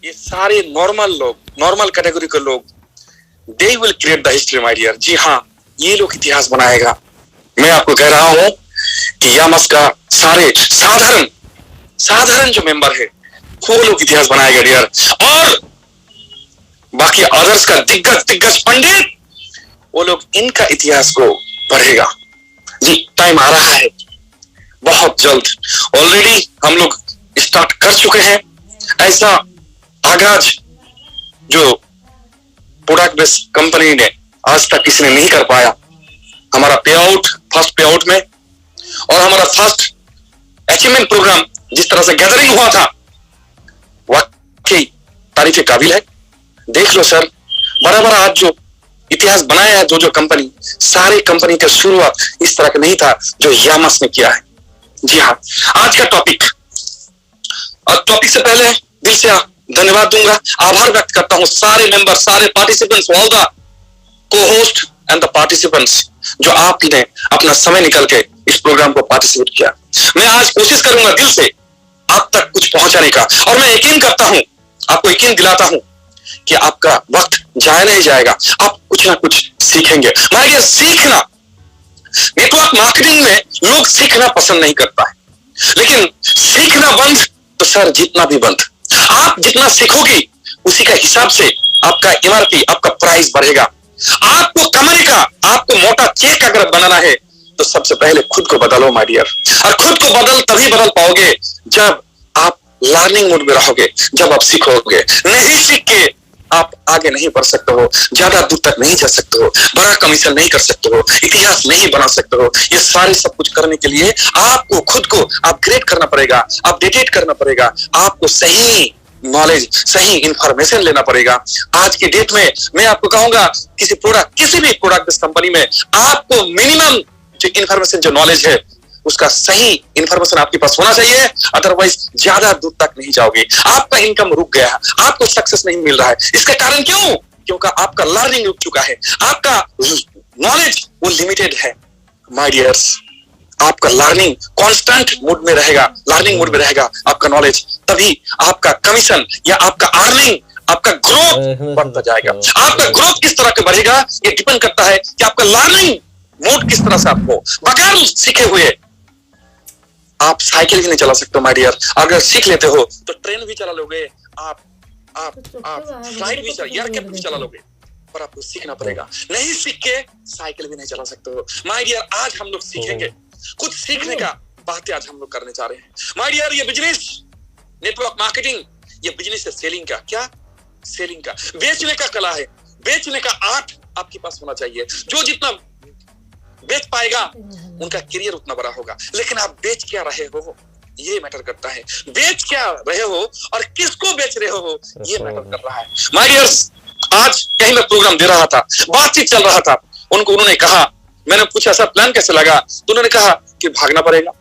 ये सारे नॉर्मल लोग, नॉर्मल कैटेगरी के लोग, they will create the history my dear. जी हाँ, ये लोग इतिहास बनाएगा। मैं आपको कह रहा हूं कि यामास का सारे साधारण साधारण जो मेंबर है वो लोग इतिहास बनाएगा डियर, और बाकी अदर्स का दिग्गज दिग्गज पंडित वो लोग इनका इतिहास को पढ़ेगा। जी टाइम आ रहा है बहुत जल्द, ऑलरेडी हम लोग स्टार्ट कर चुके हैं। ऐसा आगाज जो प्रोडक्ट बेस्ड कंपनी ने आज तक किसी ने नहीं कर पाया। हमारा पे आउट, फर्स्ट पे आउट में, और हमारा फर्स्ट अचीवमेंट प्रोग्राम जिस तरह से गैदरिंग हुआ था, वाकई तारीफ काबिल है। देख लो सर, बराबर आज जो इतिहास बनाया है जो कंपनी, सारी कंपनी का शुरुआत इस तरह का नहीं था जो यामास ने किया है। जी हाँ, आज का टॉपिक, और टॉपिक से पहले दिल से धन्यवाद दूंगा, आभार व्यक्त करता हूं सारे मेंबर, सारे participants, all the co-host and the participants जो आपने अपना समय निकल के इस प्रोग्राम को पार्टिसिपेट किया। मैं आज कोशिश करूंगा दिल से आप तक कुछ पहुंचाने का, और मैं यकीन करता हूं, आपको यकीन दिलाता हूं कि आपका वक्त जाया नहीं जाएगा, आप कुछ ना कुछ सीखेंगे। माय डियर, सीखना, नेटवर्क मार्केटिंग में लोग सीखना पसंद नहीं करता है, लेकिन सीखना बंद तो सर जीतना भी बंद। आप जितना सीखोगे उसी का हिसाब से आपका एमआरपी, आपका प्राइस बढ़ेगा। आपको कमाने का, आपको मोटा चेक अगर बनाना है तो सबसे पहले खुद को बदलो माय डियर, और खुद को तभी बदल पाओगे जब आप लर्निंग मोड में रहोगे, जब आप सीखोगे। नहीं सीख के आप आगे नहीं बढ़ सकते हो, ज्यादा दूर तक नहीं जा सकते हो, बड़ा कमीशन नहीं कर सकते हो, इतिहास नहीं बना सकते हो। ये सारे सब कुछ करने के लिए आपको खुद को अपग्रेड करना पड़ेगा, अपडेटेड करना पड़ेगा, आपको सही नॉलेज, सही इंफॉर्मेशन लेना पड़ेगा। आज की डेट में मैं आपको कहूंगा, किसी भी प्रोडक्ट कंपनी में आपको मिनिमम जो इंफॉर्मेशन, जो नॉलेज है, उसका सही इंफॉर्मेशन आपके पास होना चाहिए, अदरवाइज ज्यादा दूर तक नहीं जाओगे। आपका इनकम रुक गया, आपको सक्सेस नहीं मिल रहा है। इसका कारण क्यों? क्योंकि आपका लर्निंग रुक चुका है, आपका नॉलेज वो लिमिटेड है। माय डियर्स, आपका लर्निंग कांस्टेंट मोड में रहेगा, लर्निंग मोड में रहेगा आपका नॉलेज, तभी आपका कमीशन या आपका अर्निंग, आपका ग्रोथ बढ़ता जाएगा। आपका ग्रोथ किस तरह का बढ़ेगा ये डिपेंड करता है कि आपका लर्निंग मोड किस तरह से आपको। बगैर सीखे हुए आप साइकिल भी नहीं चला सकते माय डियर। अगर सीख लेते हो तो ट्रेन भी चला लोगे, आप फ्लाइट भी एयरक्राफ्ट भी चला लोगे, पर आपको सीखना पड़ेगा। नहीं सीख के साइकिल भी नहीं चला सकते हो माय डियर। आज हम लोग सीखेंगे, कुछ सीखने का बातें आज हम लोग करने जा रहे हैं माय डियर। ये बिजनेस, नेटवर्क मार्केटिंग, ये बिजनेस है सेलिंग का। क्या? सेलिंग का, बेचने का कला है, बेचने का आर्ट आपके पास होना चाहिए। जो जितना बेच पाएगा उनका करियर उतना बड़ा होगा। लेकिन आप बेच क्या रहे हो ये मैटर करता है, बेच क्या रहे हो और किसको बेच रहे हो ये मैटर कर रहा है माय डियर्स। आज कहीं मैं प्रोग्राम दे रहा था, बातचीत चल रहा था, उन्होंने कहा, मैंने पूछा सर प्लान कैसे लगा, तो उन्होंने कहा कि भागना पड़ेगा,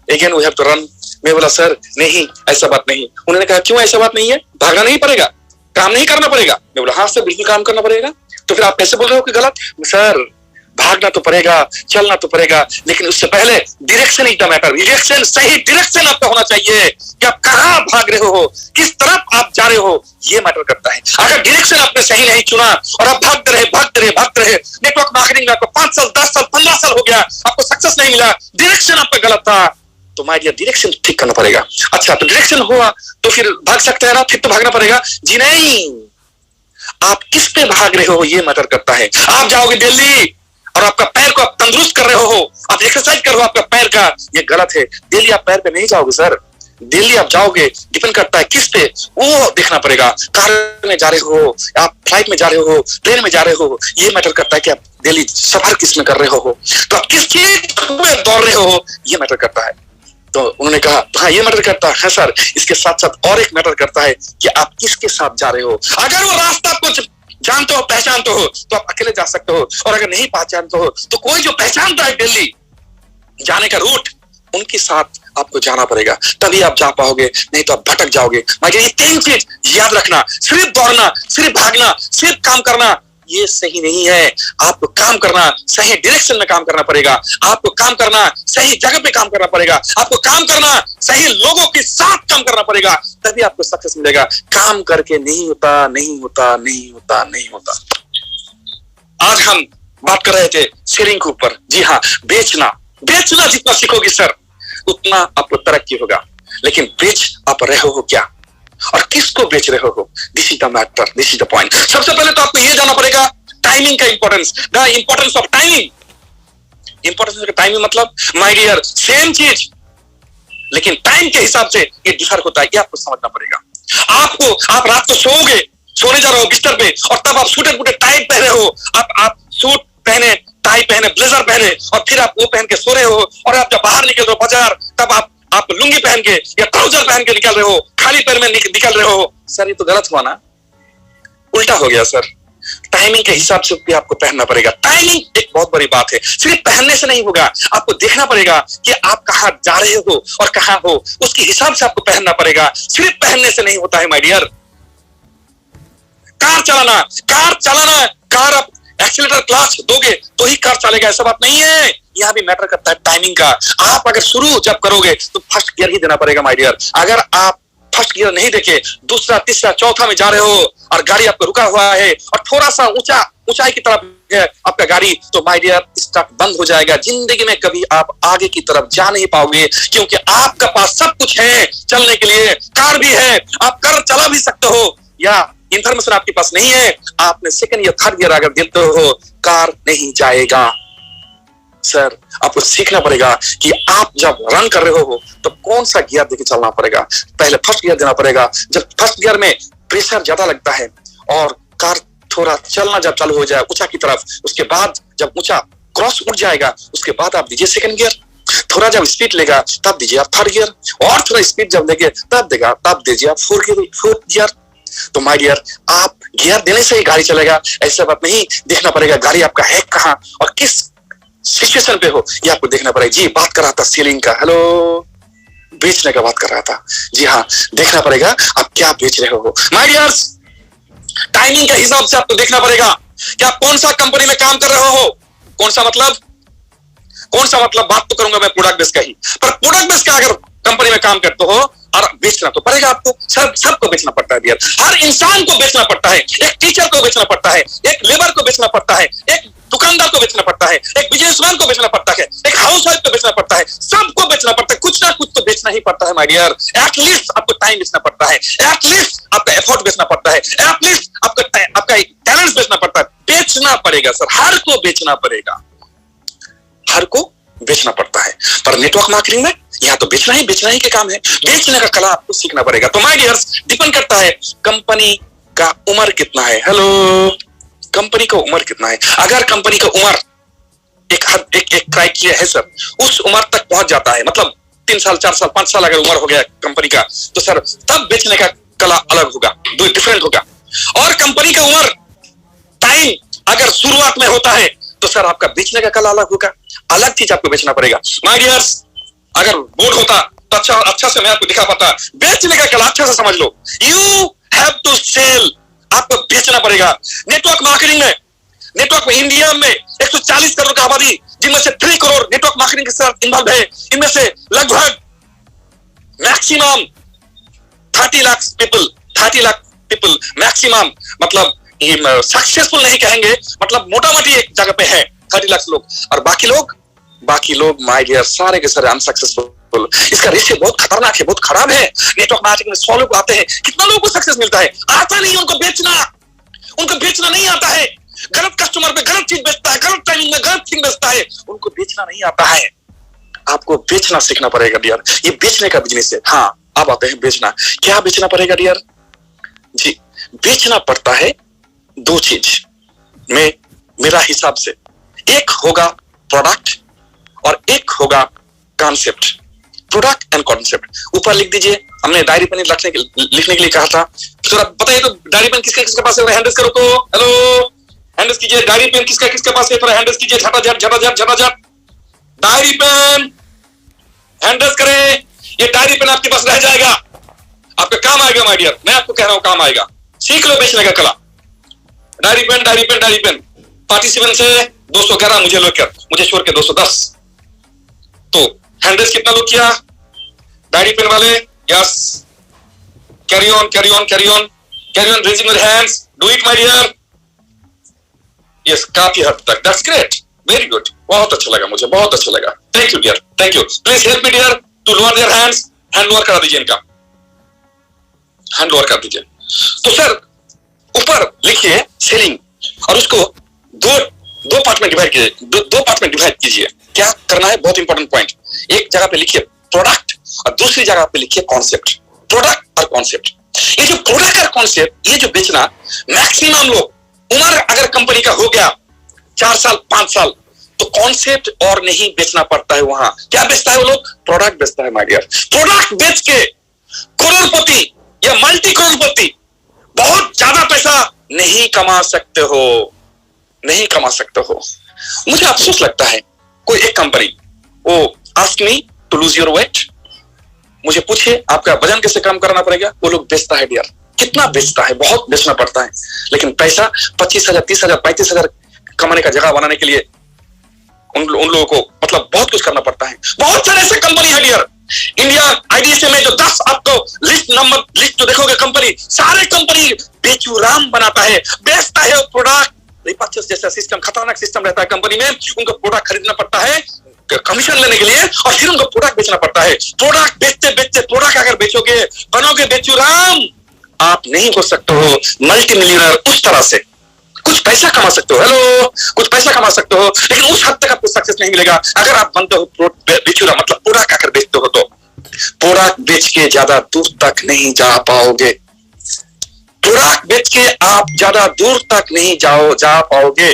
again we have to run. मैं बोला सर नहीं, ऐसा बात नहीं। उन्होंने कहा क्यों ऐसा बात नहीं है, भागना नहीं पड़ेगा, काम नहीं करना पड़ेगा। मैं बोला हाँ सर बिल्कुल काम करना पड़ेगा। तो फिर आप कैसे बोल रहे हो कि गलत? सर भागना तो पड़ेगा, चलना तो पड़ेगा, लेकिन उससे पहले direction is the matter. Direction, सही डायरेक्शन आपका होना चाहिए कि आप कहां भाग रहे हो, किस तरफ आप जा रहे हो, ये मैटर करता है। अगर डायरेक्शन आपने सही नहीं चुना और आप भागते रहे, नेटवर्क मार्केटिंग में आपको 5 साल 10 साल 15 साल हो गया, आपको सक्सेस नहीं मिला, डायरेक्शन आपका गलत था, तो माय डियर डायरेक्शन ठीक करना पड़ेगा। अच्छा, तो डायरेक्शन हुआ तो फिर भाग सकते हैं ना, फिर तो भागना पड़ेगा? जी नहीं, आप किस पे भाग रहे हो ये मैटर करता है। आप जाओगे दिल्ली और आपका पैर को आप तंदुरुस्त कर रहे हो, आप एक्सरसाइज कर रहे हो आपका पैर का, ये गलत है। दिल्ली आप पैर पे नहीं जाओगे सर, दिल्ली आप जाओगे डिपेंड करता है किस पे, वो देखना पड़ेगा। कार में जा रहे हो, आप फ्लाइट में जा रहे हो, ट्रेन में जा रहे हो, ये मैटर करता है कि आप दिल्ली सफर किस में कर रहे हो, तो आप किस चीज में दौड़ रहे हो ये मैटर करता है। तो उन्होंने कहा हाँ ये मैटर करता है सर। इसके साथ साथ और एक मैटर करता है कि आप किसके साथ जा रहे हो। अगर वो रास्ता आपको जानते हो, पहचानते हो, तो आप अकेले जा सकते हो, और अगर नहीं पहचानते हो तो कोई जो पहचानता है दिल्ली जाने का रूट, उनके साथ आपको जाना पड़ेगा, तभी आप जा पाओगे, नहीं तो आप भटक जाओगे। मगर ये 3 चीज याद रखना, सिर्फ दौड़ना, सिर्फ भागना, सिर्फ काम करना ये सही नहीं है। आपको काम करना सही डायरेक्शन में काम करना पड़ेगा, आपको काम करना सही जगह पे काम करना पड़ेगा, आपको काम करना सही लोगों के साथ काम करना पड़ेगा, तभी आपको सक्सेस मिलेगा। काम करके नहीं होता, नहीं होता, नहीं होता, नहीं होता। आज हम बात कर रहे थे सेलिंग के ऊपर। जी हाँ, बेचना। बेचना जितना सीखोगे सर उतना आपको तरक्की होगा, लेकिन बेच आप रहे हो क्या और किसको बेच रहे हो, this is the matter, this is the point. सबसे पहले तो आपको यह जानना पड़ेगा टाइमिंग का importance, the importance of timing. Importance of timing मतलब माय डियर सेम चीज, लेकिन टाइम के हिसाब से ये डिफर होता है, ये आपको समझना पड़ेगा। आप रात को सोओगे, सोने जा रहे हो बिस्तर पे, और तब आप सूटेड बूटेड टाई पहने हो, आप सूट पहने, टाई पहने, ब्लेजर पहने, और फिर आप वो पहन के सो रहे हो, और आप जब बाहर निकल रहे हो बाजार, तब आप लुंगी पहन के या ट्राउजर पहन के निकल रहे हो, खाली पैर में निकल रहे हो। सर ये तो गलत हुआ ना, उल्टा हो गया सर। टाइमिंग के हिसाब से भी आपको पहनना पड़ेगा। टाइमिंग एक बहुत बड़ी बात है, सिर्फ पहनने से नहीं होगा, आपको देखना पड़ेगा कि आप कहां जा रहे हो और कहां हो, उसके हिसाब से आपको पहनना पड़ेगा। सिर्फ पहनने से नहीं होता है माय डियर। कार चलाना, कार आप एक्सीलेटर क्लास दोगे तो ही कार चलेगा, ऐसा बात नहीं है। यहां भी मैटर करता है टाइमिंग का। आप अगर शुरू जब करोगे तो फर्स्ट गियर ही देना पड़ेगा माय डियर। अगर आप फर्स्ट गियर नहीं देके दूसरा, तीसरा, चौथा में जा रहे हो और गाड़ी आपका रुका हुआ है और थोड़ा सा ऊंचाई की तरफ है आपका गाड़ी, तो माय डियर स्टार्ट बंद हो जाएगा। जिंदगी में कभी आप आगे की तरफ जा नहीं पाओगे, क्योंकि आपके पास सब कुछ है चलने के लिए। कार भी है, आप कार चला भी सकते हो, या इंफॉर्मेशन आपके पास नहीं है, आपने सेकंड या थर्ड गियर अगर देते हो, कार नहीं जाएगा। सर आपको सीखना पड़ेगा कि आप जब रन कर रहे हो तो कौन सा गियर देके चलना पड़ेगा। पहले फर्स्ट गियर देना पड़ेगा। जब फर्स्ट गियर में प्रेशर ज्यादा लगता है और कार थोड़ा चलना जब चालू हो जाए ऊंचा की तरफ, उसके बाद जब ऊंचा क्रॉस उठ जाएगा, उसके बाद आप दीजिए सेकंड गियर। थोड़ा जब स्पीड लेगा तब दीजिए आप थर्ड गियर, और थोड़ा स्पीड जब लेंगे तब दीजिए आप फोर्थ गियर। तो माय डियर, आप गियर देने से ही गाड़ी चलेगा, ऐसा बात नहीं। देखना पड़ेगा गाड़ी आपका है कहां और किस सिचुएशन पे हो, ये आपको देखना पड़ेगा। जी बात कर रहा था सेलिंग का, हेलो, बेचने का बात कर रहा था। जी हाँ, देखना पड़ेगा आप क्या बेच रहे हो माय डियर्स। टाइमिंग के हिसाब से आपको देखना पड़ेगा कि आप कौन सा कंपनी में काम कर रहे हो। कौन सा मतलब बात तो करूंगा मैं प्रोडक्ट बेस का ही, पर प्रोडक्ट बेस का अगर कंपनी में काम करते हो और बेचना तो पड़ेगा आपको। सबको बेचना पड़ता है डियर, हर इंसान को बेचना पड़ता है। एक टीचर को बेचना पड़ता है, एक लेबर को बेचना पड़ता है, एक दुकानदार को बेचना पड़ता है, एक बिजनेसमैन को बेचना पड़ता है, एक हाउस वाइफ को बेचना पड़ता है, सबको बेचना पड़ता है। कुछ ना कुछ तो बेचना ही पड़ता है माय डियर। एटलीस्ट आपको टाइम बेचना पड़ता है, एटलीस्ट आपका एफर्ट बेचना पड़ता है, एटलीस्ट आपका टैलेंट बेचना पड़ता है। बेचना पड़ेगा सर, हर को बेचना पड़ेगा, हर को बेचना पड़ता है। पर नेटवर्क मार्केटिंग में यहाँ तो बेचना ही के काम है। बेचने का कला आपको सीखना पड़ेगा। तो माय डियर्स, डिपेंड करता है कंपनी का उम्र कितना है। हेलो, कंपनी का उम्र कितना है। अगर कंपनी का उम्र एक क्राइटेरिया है सर, उस उम्र तक पहुंच जाता है, मतलब 3 साल, 4 साल, 5 साल अगर उम्र हो गया कंपनी का, तो सर तब बेचने का कला अलग होगा, डिफरेंट होगा। और कंपनी का उम्र टाइम अगर शुरुआत में होता है तो सर आपका बेचने का कला अलग होगा, अलग चीज आपको बेचना पड़ेगा। माय डियर्स, अगर बोर्ड होता तो अच्छा से मैं आपको दिखा पाता। बेचने का कला अच्छा से समझ लो। यू हैव टू सेल, आपको बेचना पड़ेगा। नेटवर्क मार्केटिंग में, इंडिया में 140 करोड़ का आबादी, जिनमें से 3 करोड़ नेटवर्क मार्केटिंग के साथ इन्वॉल्व है। इनमें से लगभग मैक्सिमम 30 लाख पीपल मैक्सिमम, मतलब सक्सेसफुल नहीं कहेंगे, मतलब मोटा मोटी एक जगह पे है 30 लाख लोग, और बाकी लोग माय डियर सारे के सारे अनसक्सेसफुल। इसका रेशियो बहुत खतरनाक है, बहुत खराब है। नेटवर्क मार्केटिंग में 100 लोग आते हैं, कितना लोगों को सक्सेस मिलता है? आता नहीं, उनको बेचना नहीं आता है। गलत कस्टमर पे गलत चीज बेचता है, गलत टाइमिंग में गलत चीज बेचता है, उनको बेचना नहीं आता है। आपको बेचना सीखना पड़ेगा डियर, ये बेचने का बिजनेस है। हाँ, अब आते हैं बेचना। क्या बेचना पड़ेगा डियर? जी, बेचना पड़ता है 2 चीज में मेरा हिसाब से। एक होगा प्रोडक्ट और एक होगा कॉन्सेप्ट। प्रोडक्ट एंड कॉन्सेप्ट ऊपर लिख दीजिए। हमने डायरी पेन लिखने के लिए कहा था, थोड़ा बताइए तो डायरी पेन किसके पास है? हैंडल्स करो तो, हेलो, हैंडल्स कीजिए। डायरी पेन किसके पास है? थोड़ा हैंडल्स कीजिए, झटाझट। डायरी पेन हैंडल्स करें। ये डायरी पेन आपके पास रह जाएगा, आपका काम आएगा माय डियर, मैं आपको कह रहा हूं काम आएगा। सीख लो बेचने का कला। डायरी पेन पार्टिसिपेंट से 211 मुझे छोड़ के 210। तो हैंडल्स कितना लोग किया डायरी पेन वाले? Yes, carry on, raising your hands, do it my dear. Yes, काफी हद तक, दैट्स ग्रेट, वेरी गुड, बहुत अच्छा लगा, मुझे बहुत अच्छा लगा। Thank you dear, thank you. Please help me dear to lower their hands, hand lower करा दीजिए इनका, हैंड लोअर कर दीजिए। तो सर ऊपर लिखिए सेलिंग और उसको दो पार्ट में डिवाइड कीजिए, दो पार्ट में डिवाइड कीजिए। क्या करना है, बहुत इंपॉर्टेंट पॉइंट। एक जगह पे लिखिए प्रोडक्ट और दूसरी जगह पे लिखिए कॉन्सेप्ट। प्रोडक्ट और कॉन्सेप्ट, ये जो प्रोडक्ट और कॉन्सेप्ट, ये जो बेचना, मैक्सिमम लोग, उम्र अगर कंपनी का हो गया 4 साल 5 साल, तो कॉन्सेप्ट और नहीं बेचना पड़ता है। वहां क्या बेचता है वो लोग? प्रोडक्ट बेचता है माय डियर। प्रोडक्ट बेच के करोड़पति या मल्टी करोड़पति, बहुत ज्यादा पैसा नहीं कमा सकते हो, नहीं कमा सकते हो। मुझे अफसोस लगता है, कोई एक कंपनी वो ask me to lose your weight, मुझे पूछे आपका वजन कैसे कम करना पड़ेगा, वो लोग बेचता है डियर। कितना बेचता है, बहुत बेचना पड़ता है, लेकिन पैसा 25,000 30,000 35,000 कमाने का जगह बनाने के लिए उन लोगों को मतलब बहुत कुछ करना पड़ता है। बहुत सारे ऐसे कंपनी है डियर इंडिया आईडीएसए में, जो 10 आपको लिस्ट जो देखोगे कंपनी, सारे कंपनी बेचूराम बनाता है, बेचता है प्रोडक्ट। रिपर्चेस जैसा सिस्टम, खतरनाक सिस्टम रहता है कंपनी में, उनको प्रोडक्ट खरीदना पड़ता है कमीशन लेने के लिए और फिर उनको प्रोडक्ट बेचना पड़ता है। प्रोडक्ट बेचते बेचते प्रोडक्ट अगर बेचोगे, बनोगे बेचूराम, आप नहीं हो सकते हो मल्टी मिलियनर। उस तरह से कुछ पैसा कमा सकते हो, हेलो, कुछ पैसा कमा सकते हो, लेकिन उस हद तक आपको सक्सेस नहीं मिलेगा अगर आप बनते हो बेचूराम, मतलब प्रोडक्ट अगर बेचते हो। तो प्रोडक्ट बेच के ज्यादा दूर तक नहीं जा पाओगे, प्रोडक्ट बेच के आप ज्यादा दूर तक नहीं जा पाओगे।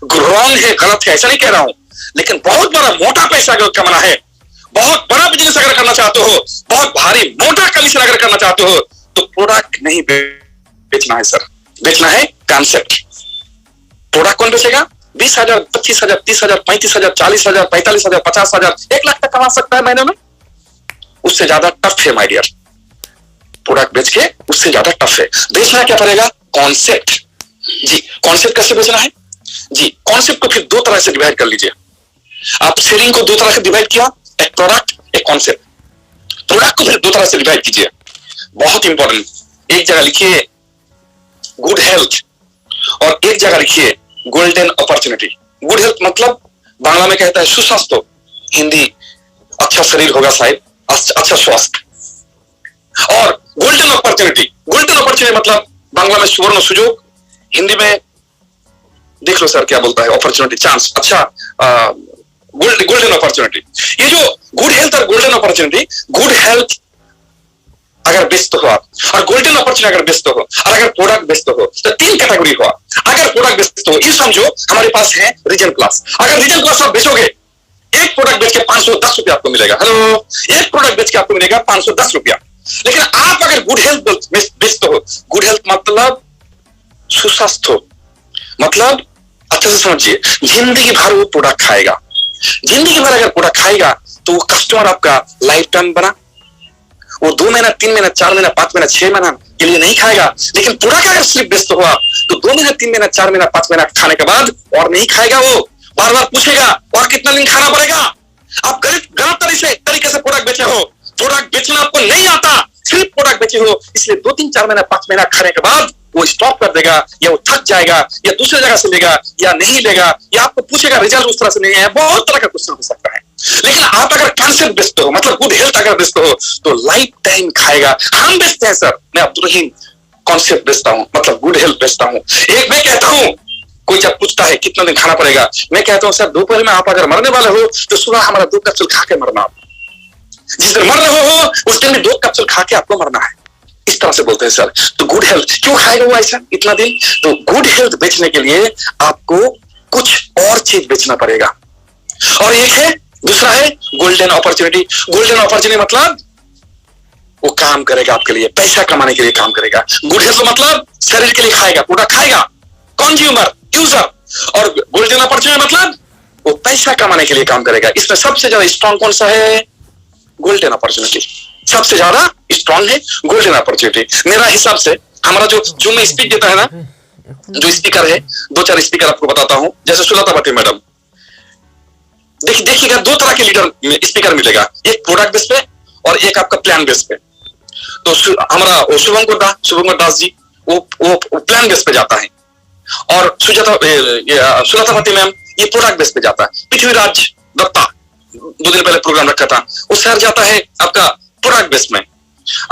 रॉन्ग है, गलत है, ऐसा नहीं कह रहा हूं, लेकिन बहुत बड़ा मोटा पैसा अगर कमाना है, बहुत बड़ा बिजनेस अगर करना चाहते हो, बहुत भारी मोटा कमीशन अगर करना चाहते हो, तो प्रोडक्ट नहीं बेचना है सर, बेचना है कॉन्सेप्ट। प्रोडक्ट कौन बेचेगा? 20,000 25,000 30,000 35,000 40,000 45,000 50,000 1 लाख तक कमा सकता है महीने में। उससे ज्यादा टफ है माय डियर, प्रोडक्ट बेच के उससे ज्यादा टफ है। बेचना क्या पड़ेगा? कॉन्सेप्ट। जी, कॉन्सेप्ट कैसे बेचना है? जी, कॉन्सेप्ट को फिर 2 तरह से डिवाइड कर लीजिए। आप सेलिंग को 2 तरह से डिवाइड किया, एक प्रोडक्ट एक कॉन्सेप्ट। प्रोडक्ट को फिर 2 तरह से डिवाइड कीजिए, बहुत इंपॉर्टेंट। एक जगह लिखिए गुड हेल्थ और एक जगह लिखिए गोल्डन अपॉर्चुनिटी। गुड हेल्थ मतलब बांग्ला में कहता है सुस्वास्थ्य, हिंदी अच्छा शरीर होगा शायद, अच्छा स्वास्थ्य। और गोल्डन अपॉर्चुनिटी मतलब बांग्ला में सुवर्ण सुजोग, हिंदी में देख लो सर क्या बोलता है, अपॉर्चुनिटी, चांस। अच्छा, गोल्डन अपॉर्चुनिटी। ये जो गुड हेल्थ और गोल्डन अपॉर्चुनिटी, गुड हेल्थ अगर बेचते हो आप और गोल्डन अपॉर्चुनिटी अगर बेचते हो और अगर प्रोडक्ट बेचते हो, तो 3 कैटेगरी हुआ। अगर प्रोडक्ट बेचते हो, ये समझो हमारे पास है रीजन प्लस। अगर रीजन प्लस आप बेचोगे, एक प्रोडक्ट बेच के 510 रुपया आपको मिलेगा, हेलो, एक प्रोडक्ट बेच के आपको मिलेगा 510 रुपया। लेकिन आप अगर गुड हेल्थ बेचते हो, गुड हेल्थ मतलब सुस्वास्थ्य, मतलब अच्छे से समझिए, जिंदगी भर वो प्रोडक्ट खाएगा, जिंदगी भर अगर प्रोडक्ट खाएगा तो वो कस्टमर आपका लाइफ टाइम बना। वो 2 महीना 3 महीना 4 महीना 5 महीना 6 महीना के लिए नहीं खाएगा। लेकिन प्रोडक्ट अगर सिर्फ बेचते हो आप, तो 2 महीना 3 महीना 4 महीना 5 महीना खाने के बाद और नहीं खाएगा, वो बार बार पूछेगा और कितना दिन खाना पड़ेगा। आप गलत तरीके से प्रोडक्ट बेचे हो, प्रोडक्ट बेचना आपको नहीं आता, सिर्फ प्रोडक्ट बेचे हो, इसलिए 2 3 4 महीना 5 महीना खाने के बाद वो स्टॉप कर देगा, या वो थक जाएगा, या दूसरी जगह से लेगा, या नहीं लेगा, या आपको पूछेगा रिजल्ट उस तरह से नहीं है। बहुत तरह का क्वेश्चन हो सकता है। लेकिन आप अगर कॉन्सेप्ट बेचते हो, मतलब गुड हेल्थ अगर बेचते हो, तो लाइफ टाइम खाएगा। हम बेचते हैं सर, मैं अब्दुल रहीम कॉन्सेप्ट बेचता हूं, मतलब गुड हेल्थ बेचता हूं। एक मैं कहता हूं, कोई जब पूछता है कितना दिन खाना पड़ेगा, मैं कहता हूं सर दोपहर में आप अगर मरने वाले हो तो सुबह हमारा 2 कैप्सूल खा के मरना। जिस दिन मर रहे हो उस दिन में 2 कैप्सूल खा के आपको मरना है, इस तरह से बोलते हैं सर। तो गुड हेल्थ क्यों खाएगा वो ऐसा इतना दिन? तो गुड हेल्थ बेचने के लिए आपको कुछ और चीज बेचना पड़ेगा। और एक है, दूसरा है गोल्डन अपॉर्चुनिटी। गोल्डन अपॉर्चुनिटी मतलब वो काम करेगा आपके लिए, पैसा कमाने के लिए काम करेगा। गुड हेल्थ मतलब शरीर के लिए खाएगा, प्रोडक्ट खाएगा, कंज्यूमर यूजर। और गोल्डन अपॉर्चुनिटी मतलब वो पैसा कमाने के लिए काम करेगा। इसमें सबसे ज्यादा स्ट्रॉन्ग कौन सा है? गोल्डन अपॉर्चुनिटी सबसे ज्यादा स्ट्रॉन्ग है, गोल्डन अपॉर्चुनिटी। मेरा हिसाब से हमारा जो मैं स्पीच देता है ना, जो स्पीकर है, 2-4 स्पीकर आपको बताता हूं, जैसे सुलतावती मैडम। देखिएगा, 2 तरह के लीडर स्पीकर मिलेगा, एक प्रोडक्ट बेस पे और एक आपका प्लान बेस पे। तो हमारा शुभंकर दास जी वो प्लान बेस पे जाता है, और सुलतावती मैम ये प्रोडक्ट बेस पे जाता है। पृथ्वीराज दत्ता 2 दिन पहले प्रोग्राम रखा था, वो शहर जाता है आपका प्रोडक्ट बेस में।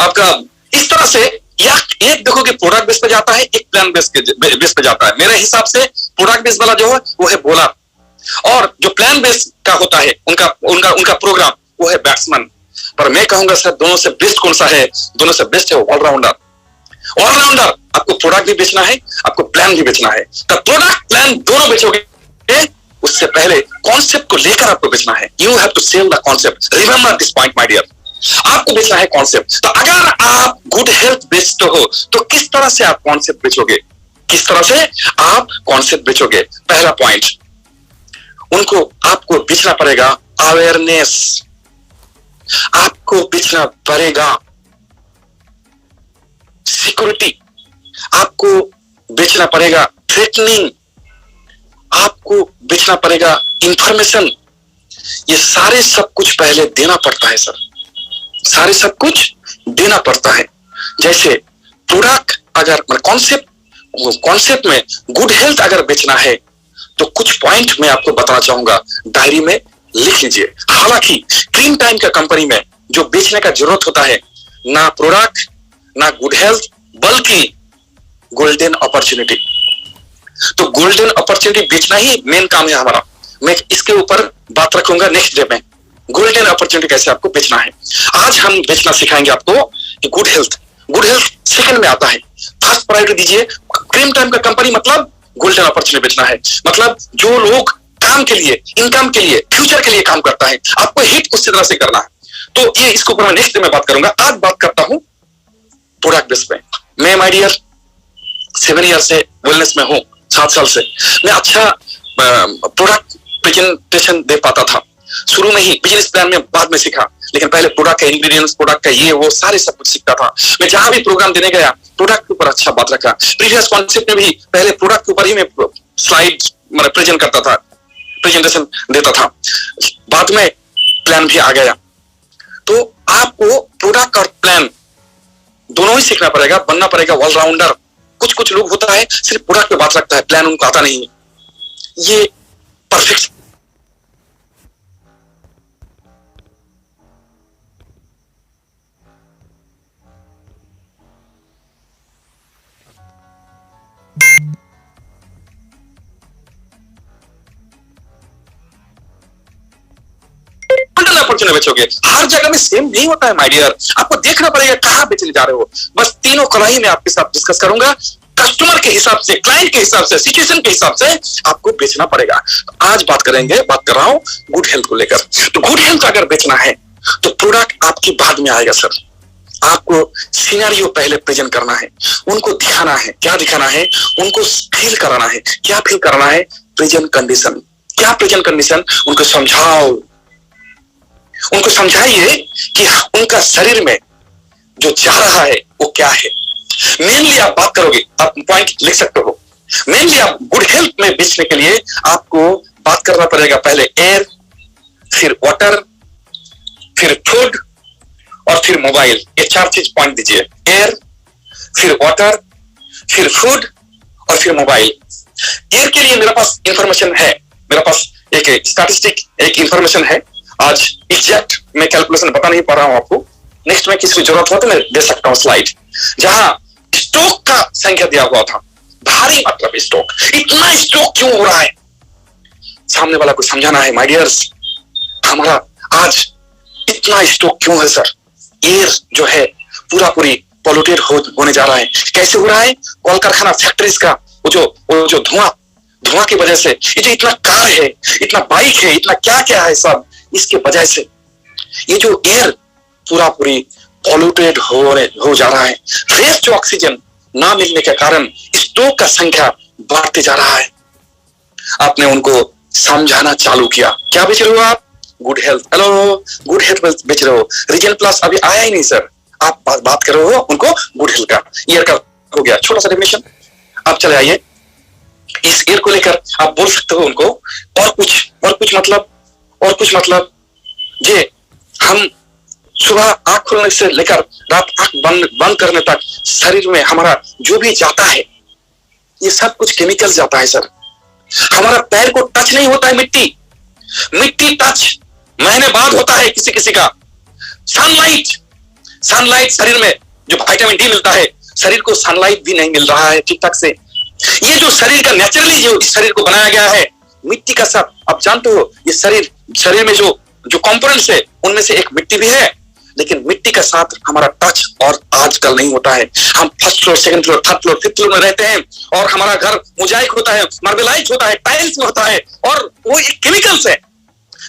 आपका इस तरह से या एक देखो कि प्रोडक्ट बेस पे जाता है, एक प्लान बेस पे जाता है। मेरे हिसाब से प्रोडक्ट बेस वाला जो है वो है बॉलर, और जो प्लान बेस का होता है उनका प्रोग्राम वो है बैट्समैन। पर मैं कहूंगा सर, दोनों से बेस्ट कौन सा है? दोनों से बेस्ट है ऑलराउंडर। ऑलराउंडर, आपको प्रोडक्ट भी बेचना है, आपको प्लान भी बेचना है। तो प्रोडक्ट प्लान दोनों बेचोगे, उससे पहले कॉन्सेप्ट को लेकर आपको बेचना है। You have to sell the concept. Remember this point my dear, आपको बेचना है कॉन्सेप्ट। तो अगर आप गुड हेल्थ बेचते हो तो किस तरह से आप कॉन्सेप्ट बेचोगे? किस तरह से आप कॉन्सेप्ट बेचोगे? पहला पॉइंट, आपको बेचना पड़ेगा अवेयरनेस, आपको बेचना पड़ेगा सिक्योरिटी, आपको बेचना पड़ेगा थ्रेटनिंग, आपको बेचना पड़ेगा इंफॉर्मेशन। ये सारे सब कुछ पहले देना पड़ता है सर, सारे सब कुछ देना पड़ता है। जैसे प्रोडक्ट अगर कॉन्सेप्ट में गुड हेल्थ अगर बेचना है तो कुछ पॉइंट मैं आपको बताना चाहूंगा, डायरी में लिख लीजिए। हालांकि क्रीम टाइम का कंपनी में जो बेचने का जरूरत होता है, ना प्रोडक्ट ना गुड हेल्थ, बल्कि गोल्डन अपॉर्चुनिटी। तो गोल्डन अपॉर्चुनिटी बेचना ही मेन काम है हमारा। मैं इसके ऊपर बात रखूंगा नेक्स्ट डे में, गोल्डन अपॉर्चुनिटी कैसे आपको बेचना है। आज हम बेचना सिखाएंगे आपको कि गुड हेल्थ सेकंड में आता है, फर्स्ट प्रायोरिटी दीजिए। क्रीम टाइम का कंपनी मतलब गोल्डन अपॉर्चुनिटी बेचना है, मतलब जो लोग काम के लिए, इनकम के लिए, फ्यूचर के लिए काम करता है, आपको हिट उसी तरह से करना है। तो ये इसके ऊपर मैं नेक्स्ट डे में बात करूंगा। आज बात करता हूं प्रोडक्ट बेस पे। मैं माय डियर 7 ईयर से वेलनेस में हूं, 7 साल से। मैं अच्छा प्रोडक्ट प्रेजेंटेशन दे पाता था शुरू में ही, बिजनेस प्लान में बाद में सीखा, लेकिन पहले प्रोडक्ट का इंग्रेडिएंट्स, प्रोडक्ट का ये वो सारे सब कुछ सीखता था। मैं जहां भी प्रोग्राम देने गया प्रोडक्ट के ऊपर अच्छा बात रखा। प्रीवियस कॉन्सेप्ट में भी पहले प्रोडक्ट के ऊपर ही मैं स्लाइड प्रेजेंट करता था, प्रेजेंटेशन देता था, बाद में प्लान भी आ गया। तो आपको प्रोडक्ट और प्लान दोनों ही सीखना पड़ेगा, बनना पड़ेगा ऑलराउंडर। कुछ लोग होता है सिर्फ प्रोडक्ट पे बात रखता है, प्लान उनको आता नहीं है। ये परफेक्ट अपॉर्चुनिटी बेचोगे। हर जगह में सेम नहीं होता है माय डियर, आपको देखना पड़ेगा कहां बेचने जा रहे हो। बस तीनों कलाई में आपके साथ डिस्कस करूंगा, कस्टमर के हिसाब से, क्लाइंट के हिसाब से, सिचुएशन के हिसाब से आपको बेचना पड़ेगा। आज बात कर रहा हूं गुड हेल्थ को लेकर। तो गुड हेल्थ अगर बेचना है तो प्रोडक्ट आपकी बाद में आएगा सर। आपको सिनेरियो पहले प्रेजेंट करना है, उनको दिखाना है। क्या दिखाना है? उनको फील कराना है। क्या फील कराना है? Present condition. क्या प्रेजेंट कंडीशन? उनको समझाओ, उनको समझाइए कि उनका शरीर में जो जा रहा है वो क्या है। मेनली आप बात करोगे, आप पॉइंट लिख सकते हो। मेनली आप गुड हेल्थ में बेचने के लिए आपको बात करना पड़ेगा पहले एयर, फिर वाटर, फिर फूड और फिर मोबाइल। ये 4 चीज पॉइंट दीजिए, एयर, फिर वाटर, फिर फूड और फिर मोबाइल। एयर के लिए मेरे पास इंफॉर्मेशन है, मेरे पास एक स्टैटिस्टिक, एक इंफॉर्मेशन है। आज एग्जैक्ट मैं कैलकुलेशन बता नहीं पा रहा हूं आपको, नेक्स्ट में किसी को जरूरत हो तो मैं दे सकता हूं स्लाइड, जहां स्टॉक का संख्या दिया हुआ था। भारी मतलब स्टॉक, इतना स्टॉक क्यों हो रहा है? सामने वाला को समझाना है माय डियर्स, हमारा आज इतना स्टॉक क्यों है सर? एयर जो है पूरी पॉल्यूटेड होने जा रहा है। कैसे हो रहा है? कल कारखाना, फैक्ट्रीज का वो जो धुआं की वजह से, ये जो इतना कार है, इतना बाइक है, इतना क्या क्या है सब, इसके वजह से ये जो एयर पूरी पॉल्यूटेड हो जा रहा है। फ्रेश जो ऑक्सीजन ना मिलने के कारण स्टॉक का संख्या बढ़ते जा रहा है। आपने उनको समझाना चालू किया। क्या बेच रहे हो आप? Good health. Hello, good health बेच रहे हो। रीजन प्लस अभी आया ही नहीं सर, आप बात कर रहे हो उनको गुड हेल्थ का। ईयर का हो गया, छोटा सा डेफिनेशन। आप चले आइए, इस एयर को लेकर आप बोल सकते हो उनको और कुछ मतलब ये हम सुबह आंख खोलने से लेकर रात आंख बंद करने तक शरीर में हमारा जो भी जाता है ये सब कुछ केमिकल जाता है सर। हमारा पैर को टच नहीं होता है मिट्टी टच महीने बाद होता है किसी किसी का। सनलाइट शरीर में जो विटामिन डी मिलता है, शरीर को सनलाइट भी नहीं मिल रहा है ठीक ठाक से। ये जो शरीर का नेचुरली जो इस शरीर को बनाया गया है मिट्टी का साथ, आप जानते हो ये शरीर में जो कंपोनेंट्स है उनमें से एक मिट्टी भी है, लेकिन मिट्टी का साथ हमारा टच और आजकल नहीं होता है। हम first floor, second floor, third floor, fifth floor में रहते हैं और हमारा घर मोजाइक होता है, मार्बलाइज होता है, टाइल्स में होता है और वो एक केमिकल्स है।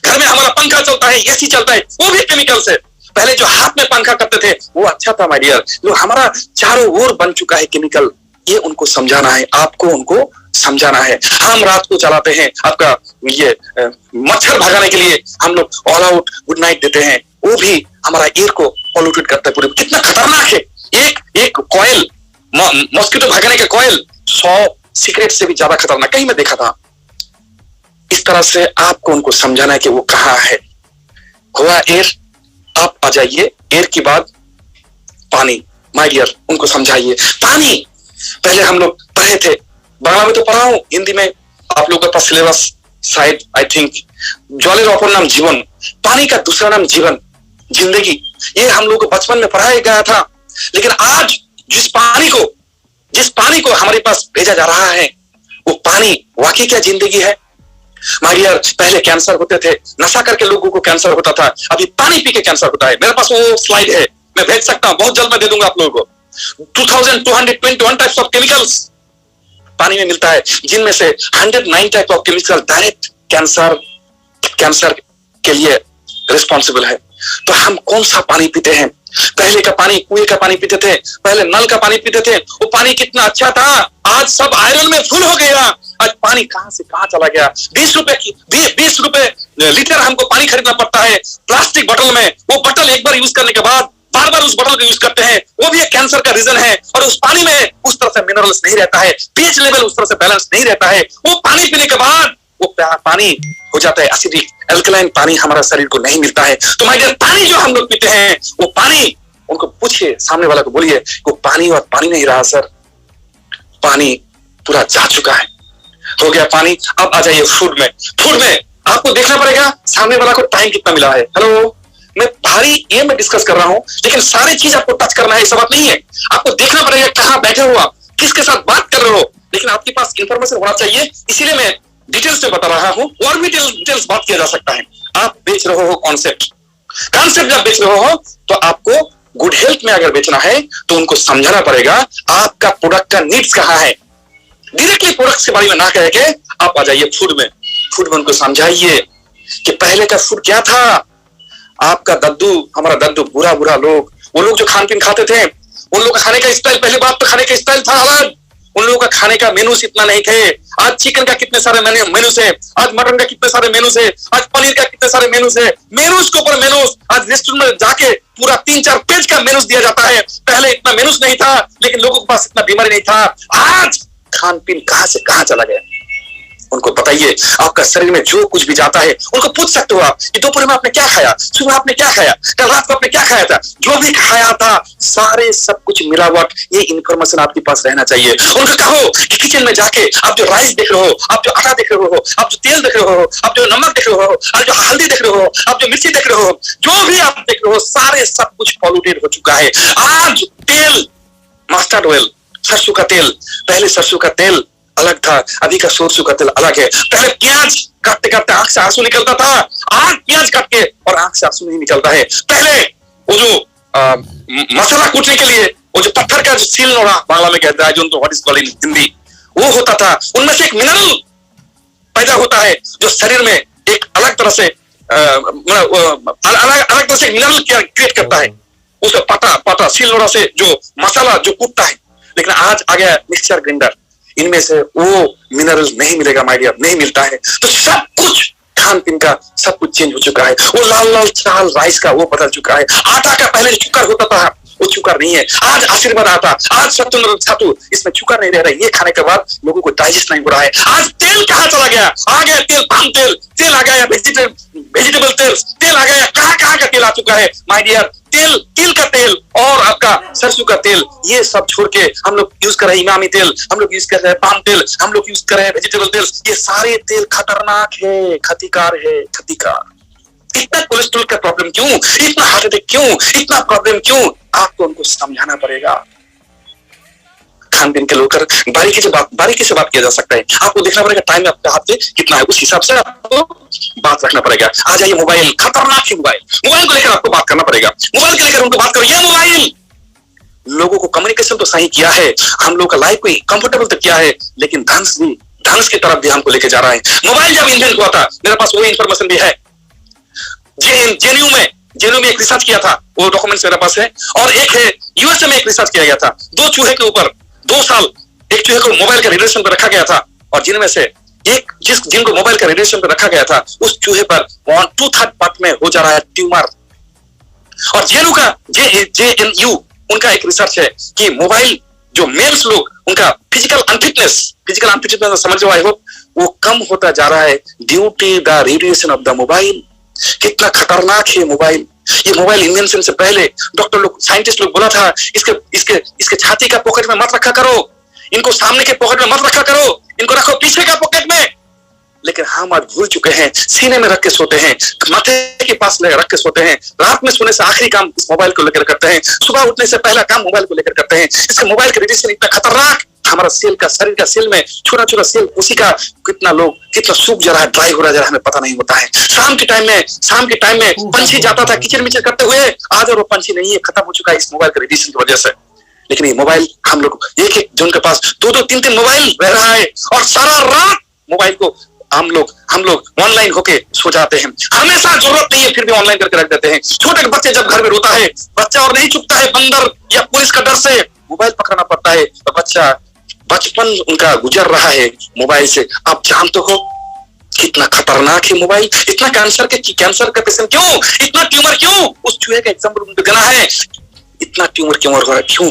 घर में हमारा पंखा चलता है, एसी चलता है, वो भी केमिकल्स है। पहले जो हाथ में पंखा करते थे वो अच्छा था माय डियर, जो हमारा चारों ओर बन चुका है केमिकल, ये उनको समझाना है, आपको उनको समझाना है। हम रात को चलाते हैं आपका ये मच्छर भगाने के लिए हम लोग ऑल आउट गुड नाइट देते हैं, वो भी हमारा एयर को पॉल्यूटेड करता है पूरे। कितना खतरनाक है। एक कॉइल, मॉस्किटो भगाने का कॉइल 100 सिगरेट से भी ज्यादा खतरनाक, कहीं मैं देखा था। इस तरह से आपको उनको समझाना है कि वो कहाँ है। हुआ एयर, आप आ जाइए एयर के बाद पानी। माय डियर उनको समझाइए पानी। पहले हम लोग पढ़े थे, बांग्ला में तो पढ़ा हूं, हिंदी में आप लोगों के पास सिलेबस शायद आई थिंक, जलेर अपर नाम जीवन, पानी का दूसरा नाम जीवन, जिंदगी, ये हम लोग को बचपन में पढ़ाया गया था। लेकिन आज जिस पानी को हमारे पास भेजा जा रहा है वो पानी वाकई क्या जिंदगी है माय डियर। पहले कैंसर होते थे, नशा करके लोगों को कैंसर होता था, अभी पानी पी के कैंसर होता है। मेरे पास वो स्लाइड है, मैं भेज सकता हूं, बहुत जल्द मैं दे दूंगा आप लोगों को। 2221 टाइप्स ऑफ केमिकल्स पानी में मिलता है, जिनमें से 109 type of chemical direct cancer के लिए रिस्पॉन्सिबल है। तो हम कौन सा पानी पीते हैं? पहले का पानी कुएं का पानी पीते थे, पहले नल का पानी पीते थे, वो पानी कितना अच्छा था। आज सब आयरन में फुल हो गया। आज पानी कहां से कहां चला गया। 20 रुपए लीटर हमको पानी खरीदना पड़ता है प्लास्टिक बोतल में। वो बोतल एक बार यूज करने के बाद बार बार उस बोतल को यूज करते हैं, वो भी एक कैंसर का रीजन है। और उस पानी में उस तरह से मिनरल्स नहीं रहता है, पीएच लेवल उस तरह से बैलेंस नहीं रहता है। वो पानी पीने के बाद वो पानी हो जाता है एसिडिक, एल्कलाइन पानी हमारा शरीर को नहीं मिलता है। तो माय डियर पानी जो हम लोग पीते हैं वो पानी, उनको पूछिए, सामने वाला को बोलिए वो पानी और पानी नहीं रहा सर, पानी पूरा जा चुका है, हो गया पानी। अब आ जाइए फूड में आपको देखना पड़ेगा सामने वाला को टाइम कितना मिला है। हेलो, मैं भारी ये मैं डिस्कस कर रहा हूं, लेकिन सारी चीज आपको टच करना है ऐसा बात नहीं है। आपको देखना पड़ेगा कहां बैठे हो आप, किसके साथ बात कर रहे हो, लेकिन आपके पास इंफॉर्मेशन होना चाहिए। इसीलिए मैं डिटेल्स में बता रहा हूं, और भी डिटेल्स बात किया जा सकता है। आप बेच रहे हो कॉन्सेप्ट जब बेच रहे हो तो आपको गुड हेल्थ में अगर बेचना है तो उनको समझाना पड़ेगा आपका प्रोडक्ट का नीड्स कहां है। डायरेक्टली प्रोडक्ट के बारे में ना कह के आप आ जाइए फूड में उनको समझाइए कि पहले का फूड क्या था। आपका हमारा दद्दू बुरा लोग, वो लोग जो खान पीन खाते थे, उन लोगों का खाने का स्टाइल, पहले बात तो खाने का स्टाइल था अलग। उन लोगों का खाने का मेनूस इतना नहीं थे। आज चिकन का कितने सारे मेनूस है, आज मटन का कितने सारे मेनूस है, आज पनीर का कितने सारे मेनूस है, मेनूस के ऊपर मेनूस। आज रेस्टोरेंट में जाके पूरा 3-4 पेज का मेनूस दिया जाता है। पहले इतना मेनूस नहीं था, लेकिन लोगों के पास इतना बीमारी नहीं था। आज खान पीन कहां से कहां चला गया, उनको बताइए। आपका शरीर में जो कुछ भी जाता है उनको पूछ सकते हो आप कि दोपहर में आपने क्या खाया, सुबह आपने क्या खाया, कल रात को आपने क्या खाया था, जो भी खाया था सारे सब कुछ मिलावट, ये इंफॉर्मेशन आपके पास रहना चाहिए। उनको कहो कि किचन में जाके आप जो राइस देख रहे हो, आप जो आटा देख रहे हो, आप जो तेल देख रहे हो, आप जो नमक देख रहे हो, आप जो हल्दी देख रहे हो, आप जो मिर्ची देख रहे हो, जो भी आप देख रहे हो सारे सब कुछ पॉल्यूटेड हो चुका है। आज तेल, मस्टर्ड ऑयल, सरसों का तेल, पहले सरसों का तेल अलग था, अभी का सरसों का तेल अलग है। पहले प्याज काटते काटते आंख से आंसू निकलता था, आज प्याज काट के और आंख से आंसू नहीं निकलता है। पहले वो जो मसाला कूटने के लिए वो जो पत्थर का जो सील नोड़ा बांग्ला में कहता है, जो what is called in Hindi, वो होता था। उनमें से एक मिनरल पैदा होता है जो शरीर में एक अलग तरह से अलग तरह से मिनरल क्रिएट करता है। उस पाटा सील नोड़ा से जो मसाला जो कूटता है। लेकिन आज आ गया मिक्सचर ग्राइंडर, इनमें से वो मिनरल नहीं मिलेगा माय डियर, नहीं मिलता है। तो सब कुछ खान पीन का सब कुछ चेंज हो चुका है। वो लाल चावल राइस का वो बदल चुका है। आटा का पहले चुकर होता था वो चुका नहीं है। आज आशीर्वाद आता, आज सत्तू छातू, इसमें चुका नहीं रह रहा है। ये खाने के बाद लोगों को डाइजेस्ट नहीं हो रहा है। आज तेल कहाँ चला गया? आ गया तेल, पाम तेल, तेल आ गया, वेजिटेबल तेल, तेल आ गया, कहाँ का तेल आ चुका है माय डियर। तेल, तिल का तेल और आपका सरसों का तेल, ये सब छोड़ के हम लोग यूज कर रहे हैं इमामी तेल, हम लोग यूज कर रहे हैं पाम तेल, हम लोग यूज कर रहे हैं वेजिटेबल तेल। ये सारे तेल खतरनाक है, क्षतिकार है, क्षतिकार। इतना कोलेस्ट्रॉल का प्रॉब्लम क्यों, इतना हार्ट अटैक क्यों, इतना प्रॉब्लम क्यों? आपको उनको समझाना पड़ेगा। खान पीन के लेकर बारीकी से बात किया जा सकता है। आपको देखना पड़ेगा टाइम आपके हाथ में कितना है, उस हिसाब से आपको बात रखना पड़ेगा। आ जाइए मोबाइल, खतरनाक है मोबाइल, मोबाइल को लेकर आपको बात करना पड़ेगा। मोबाइल को लेकर उनको बात करो। ये मोबाइल लोगों को कम्युनिकेशन तो सही किया है, हम लोग का लाइफ को कंफर्टेबल तो किया है, लेकिन धंस की तरफ भी हमको लेके जा रहा है। मोबाइल जब इन्वेंट हुआ था, मेरे पास वो इंफॉर्मेशन भी है। जेएनयू में एक रिसर्च किया था, वो डॉक्यूमेंट्स मेरे पास है। और एक है यूएसए में एक रिसर्च किया गया था, 2 चूहे के ऊपर 2 साल एक चूहे को मोबाइल का रेडिएशन पर रखा गया था, और जिनमें से एक जिनको मोबाइल का रेडिएशन पर रखा गया था, उस चूहे पर 1/2 पार्ट में हो जा रहा है ट्यूमर। और जेएनयू उनका एक रिसर्च है कि मोबाइल जो मेल्स लोग, उनका फिजिकल अनफिटनेस समझ लो, आई होप, वो कम होता जा रहा है due to the radiation of the mobile. कितना खतरनाक है मोबाइल। ये मोबाइल इन्वेंशन से पहले डॉक्टर लोग, साइंटिस्ट लोग बोला था, इसके छाती का पॉकेट में मत रखा करो, इनको सामने के पॉकेट में मत रखा करो, इनको रखो पीछे का पॉकेट में। लेकिन हम आज भूल चुके हैं, सीने में रख के सोते हैं, माथे के पास रख के सोते हैं, रात में सोने से आखिरी काम इस मोबाइल को लेकर करते हैं, सुबह उठने से पहला काम मोबाइल को लेकर करते हैं। इसके मोबाइल का रेडिएशन इतना खतरनाक, हमारा शरीर का सेल में छोटा सेल, उसी का कितना सूख जा रहा है, ड्राई हो रहा है, हमें पता नहीं होता है। शाम के टाइम में पंछी जाता था किचर मिचर करते हुए, आज और वो पंछी नहीं है, खत्म हो चुका है इस मोबाइल के रेडिएशन की वजह से। लेकिन ये मोबाइल, हम लोग एक जन के पास 2-2, 3-3 मोबाइल रह रहा है, और सारा रात मोबाइल को हम लोग ऑनलाइन होके सो जाते हैं। हमेशा जरूरत नहीं है फिर भी ऑनलाइन करके रख देते हैं। छोटे बच्चे जब घर में रोता है, बच्चा और नहीं चुपता है, बंदर या पुलिस का डर से मोबाइल पकड़ना पड़ता है, तो बच्चा बचपन उनका गुजर रहा है मोबाइल से। आप जानते हो कितना खतरनाक है मोबाइल। इतना कैंसर का पेशेंट क्यों, इतना ट्यूमर क्यों? उस चूहे का एग्जाम्पल देना है। इतना ट्यूमर क्यों हो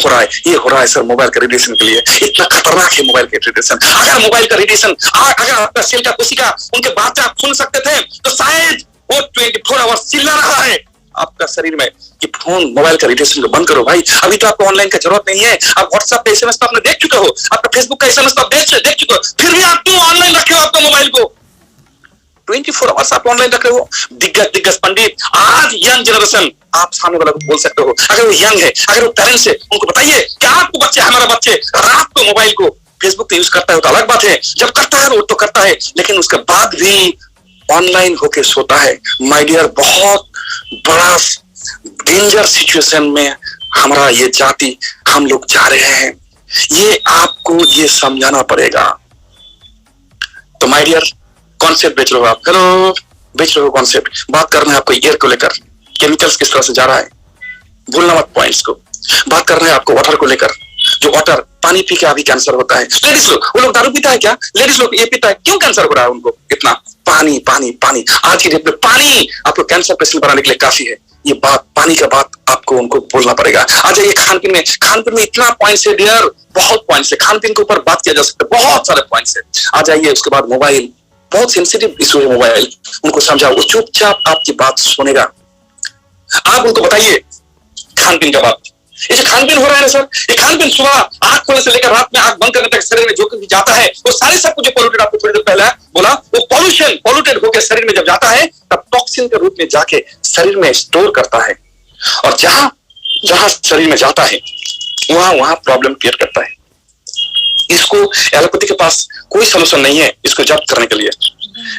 रहा है? ये हो रहा है सर मोबाइल का रेडिएशन के लिए। इतना खतरनाक है मोबाइल का रेडिएशन। अगर मोबाइल का रेडिएशन, अगर आपका सेल का कोशिका उनके बात आप सुन सकते थे, तो शायद वो 24 आवर्स चिल्ला रहा है आपका शरीर में कि फोन, मोबाइल का रेडिएशन को बंद करो भाई। अभी तो आपको ऑनलाइन का जरूरत नहीं है। आप व्हाट्सएप पे एसएमएस तो आपने देख चुके हो, आपका फेसबुक का एसएमएस तो आप देख चुके हो, फिर भी आप क्यों ऑनलाइन रखे हो आपका मोबाइल को? 24 आवर्स आप ऑनलाइन रख रहे हो। दिग्गज पंडित, आज यंग जनरेशन, आप सामने वाला को बोल सकते हो, अगर वो यंग है, अगर वो पेरेंट्स है, उनको बताइए कि आपको बच्चे, हमारा बच्चे रात को मोबाइल को, फेसबुक पे यूज करता है तो अलग बात है, जब करता है वो तो करता है, लेकिन उसके बाद भी ऑनलाइन होके सोता है। माय डियर, बहुत बड़ा डेंजर सिचुएशन में हमारा ये जाति, हम लोग जा रहे हैं। ये आपको ये समझाना पड़ेगा। तो माय डियर, कॉन्सेप्ट बेच रहे हो आप, हेलो, बेच रहे हो कॉन्सेप्ट। बात करना है आपको एयर को लेकर, केमिकल्स किस तरह से जा रहा है, भूलना मत पॉइंट्स को। बात करना है आपको वाटर को लेकर, जो वाटर, पानी पी के अभी कैंसर होता है। लेडीज लोग, वो लोग दारू पीता है क्या? लेडीज लोग ये पीता है, क्यों कैंसर हो रहा है उनको? इतना पानी पानी पानी। आज की डेट में पानी आपको कैंसर पेशेंट बनाने के लिए काफी है। ये बात, पानी का बात आपको उनको बोलना पड़ेगा। आ जाइए खान पीन में इतना पॉइंट्स है डियर, बहुत पॉइंट्स है। खान पीन के ऊपर बात किया जा सकता है, बहुत सारे पॉइंट्स है। आ जाइए, उसके बाद मोबाइल, बहुत सेंसिटिव इशू है मोबाइल, उनको समझाओ, वो चुपचाप आपकी बात सुनेगा। आप उनको बताइए खान पीन का बात। ये जो खान पीन हो रहा है ना सर, ये खान पीन सुबह आंख खोलने से लेकर रात में आंख बंद करने तक शरीर में जो कुछ जाता है, वो सारे सब कुछ जो पॉल्यूटेड, आपको थोड़ी देर पहले बोला, वो पॉल्यूटेड होकर शरीर में जब जाता है, तब टॉक्सिन के रूप में जाके शरीर में स्टोर करता है, और जहां शरीर में जाता है वहां प्रॉब्लम क्रिएट करता है। इसको एलोपैथी के पास कोई सोल्यूशन नहीं है इसको जब्त करने के लिए।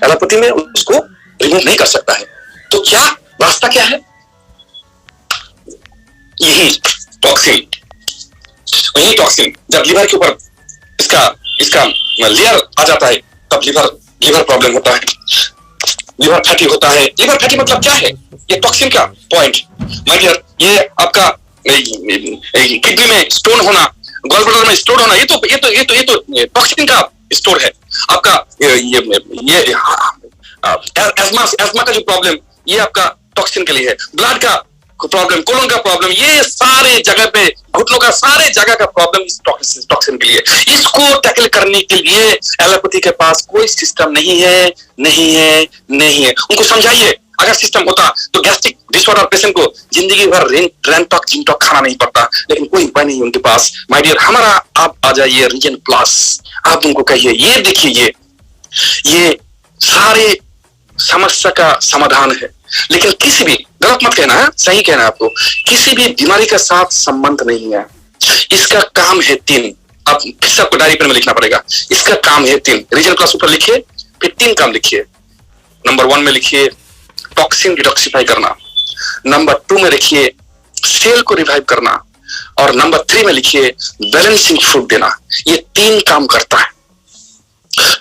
एलोपैथी में उसको रिमूव नहीं कर सकता है। तो क्या रास्ता क्या है? यही टॉक्सिन जब लिवर के ऊपर इसका लेयर आ जाता है, तब लिवर प्रॉब्लम होता है, लिवर फैटी होता है। लिवर फैटी मतलब क्या है? ये टॉक्सिन का पॉइंट। माय डियर, ये आपका किडनी में स्टोन होना, गॉल ब्लैडर में स्टोर होना, ये तो टॉक्सिन का स्टोर है। आपका एस्मा का जो प्रॉब्लम, ये आपका टॉक्सिन के लिए है। ब्लड का प्रॉब्लम, कोलन का प्रॉब्लम, ये सारे जगह पे घुटनों का सारे जगह का प्रॉब्लम इस टॉक्सिन के लिए। इसको टैकल करने के लिए एलोपैथी के पास कोई सिस्टम नहीं है, नहीं है, नहीं है। उनको समझाइए, अगर सिस्टम होता तो गैस्ट्रिक डिसऑर्डर पेशेंट को जिंदगी भर रेंटॉक जिंटॉक खाना नहीं पड़ता, लेकिन कोई उपाय नहीं उनके पास। माय डियर, हमारा आप आ जाइए रीजन प्लस, आप उनको कहिए ये देखिए ये सारे समस्या का समाधान है। लेकिन किसी भी, गलत मत कहना है, सही कहना है आपको, किसी भी बीमारी के साथ संबंध नहीं है। इसका काम है 3, अब फिर से आपको डायरी पेन में लिखना पड़ेगा। इसका काम है 3, रीजन प्लस ऊपर लिखिए, फिर 3 काम लिखिए। नंबर 1 में लिखिए टॉक्सिन डिटॉक्सिफाई करना, नंबर 2 में लिखिए सेल को रिवाइव करना, और नंबर 3 में लिखिए बैलेंसिंग फूड देना। ये 3 काम करता है।